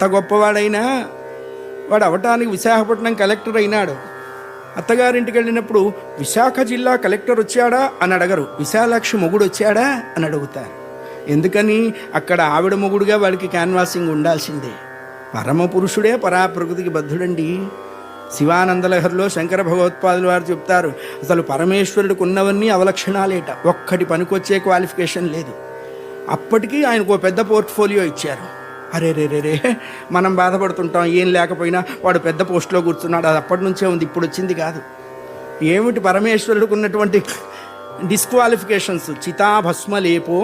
ఎంత గొప్పవాడైనా వాడు అవటానికి విశాఖపట్నం కలెక్టర్ అయినాడు. అత్తగారింటికి వెళ్ళినప్పుడు విశాఖ జిల్లా కలెక్టర్ వచ్చాడా అని అడగరు, విశాలాక్షి మొగుడు వచ్చాడా అని అడుగుతారు. ఎందుకని? అక్కడ ఆవిడ మొగుడుగా వాడికి క్యాన్వాసింగ్ ఉండాల్సిందే. పరమపురుషుడే పరాప్రకృతికి బద్ధుడండి. శివానందలహరిలో శంకర భగవత్పాదులు వారు చెప్తారు, అసలు పరమేశ్వరుడికి ఉన్నవన్నీ అవలక్షణాలేట, ఒక్కటి పనికొచ్చే క్వాలిఫికేషన్ లేదు. అప్పటికీ ఆయనకు పెద్ద పోర్ట్ఫోలియో ఇచ్చారు. అరే రే రే రే మనం బాధపడుతుంటాం, ఏం లేకపోయినా వాడు పెద్ద పోస్టులో కూర్చున్నాడు, అది అప్పటి నుంచే ఉంది, ఇప్పుడు వచ్చింది కాదు. ఏమిటి పరమేశ్వరుడికి ఉన్నటువంటి డిస్క్వాలిఫికేషన్స్? చితాభస్మలేపో,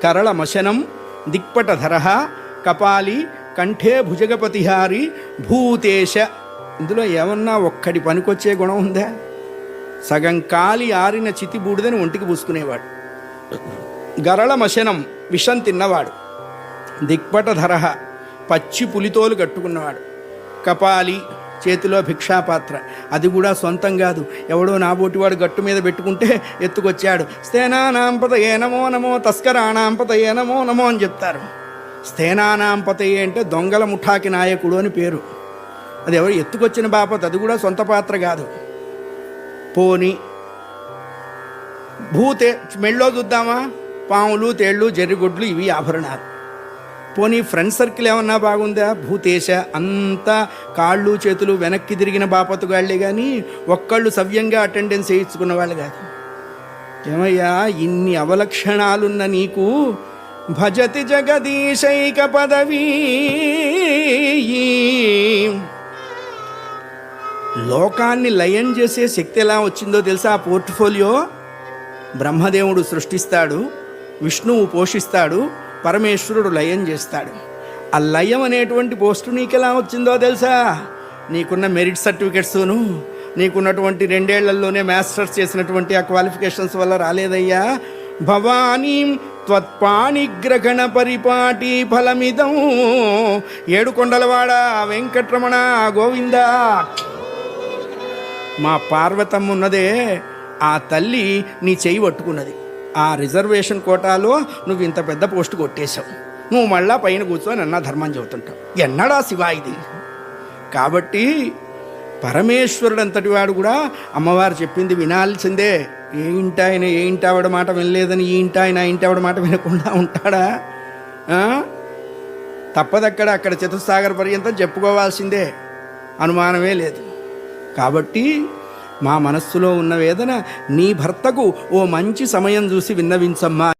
కరళ మశనం, దిక్పటధర, కపాలి, కంఠే భుజగపతిహారి, భూతేశ. ఇందులో ఏమన్నా ఒక్కడి పనికొచ్చే గుణం ఉందా? సగం కాలి ఆరిన చితి బూడిదని ఒంటికి పూసుకునేవాడు. గరళ మశనం, విషం తిన్నవాడు. దిక్పటధర, పచ్చి పులితోలు కట్టుకున్నవాడు. కపాలి, చేతిలో భిక్షాపాత్ర, అది కూడా సొంతం కాదు, ఎవడో నాబోటివాడు గట్టు మీద పెట్టుకుంటే ఎత్తుకొచ్చాడు. స్థేనానాంపతయే నమో నమో, తస్కరాణాంపతయే నమో నమో అని చెప్తారు. స్థేనానాంపతయే అంటే దొంగల ముఠాకి నాయకుడు అని పేరు. అది ఎవరు ఎత్తుకొచ్చిన బాపత్, అది కూడా సొంత పాత్ర కాదు. పోని భూతే, మెళ్ళో చూద్దామా, పాములు, తేళ్ళు, జర్రిగొడ్లు, ఇవి ఆభరణాలు. పోనీ ఫ్రెండ్ సర్కిల్ ఏమన్నా బాగుందా? భూతేశ, అంతా కాళ్ళు చేతులు వెనక్కి తిరిగిన బాపతుగాళ్లే కానీ ఒక్కళ్ళు సవ్యంగా అటెండెన్స్ వేయించుకున్న వాళ్ళు కాదు. ఏమయ్యా, ఇన్ని అవలక్షణాలున్న నీకు భజతి జగదీశైక పదవీ, లోకాన్ని లయం చేసే శక్తి ఎలా వచ్చిందో తెలుసా? ఆ పోర్ట్ఫోలియో బ్రహ్మదేవుడు సృష్టిస్తాడు, విష్ణువు పోషిస్తాడు, పరమేశ్వరుడు లయం చేస్తాడు. ఆ లయం అనేటువంటి పోస్టు నీకు ఎలా వచ్చిందో తెలుసా? నీకున్న మెరిట్ సర్టిఫికెట్స్ను, నీకున్నటువంటి 2 ఏళ్లలోనే మాస్టర్స్ చేసినటువంటి ఆ క్వాలిఫికేషన్స్ వల్ల రాలేదయ్యా. భవానీం త్వత్పాణిగ్రహణ పరిపాటి ఫలమిదం, ఏడుకొండలవాడ వెంకట్రమణ గోవిందా. మా పార్వతమ్మ ఉన్నదే, ఆ తల్లి నీ చెయ్యి పట్టుకున్నది. ఆ రిజర్వేషన్ కోటాలో నువ్వు ఇంత పెద్ద పోస్టు కొట్టేశావు, నువ్వు మళ్ళా పైన కూర్చొని అన్నా ధర్మం చెబుతుంటావు. ఎన్నడా శివా ఇది? కాబట్టి పరమేశ్వరుడు అంతటి వాడు కూడా అమ్మవారు చెప్పింది వినాల్సిందే. ఏ ఇంటాయన ఏ ఇంటావిడ మాట వినలేదని ఈ ఇంటాయన ఆ ఇంటావిడ మాట వినకుండా ఉంటాడా? తప్పదక్కడ, అక్కడ చతుస్సాగర పర్యంతం చెప్పుకోవాల్సిందే, అనుమానమే లేదు. కాబట్టి మా మనస్సులో ఉన్న వేదన నీ భర్తకు ఓ మంచి సమయం చూసి విన్నవించమ్మా.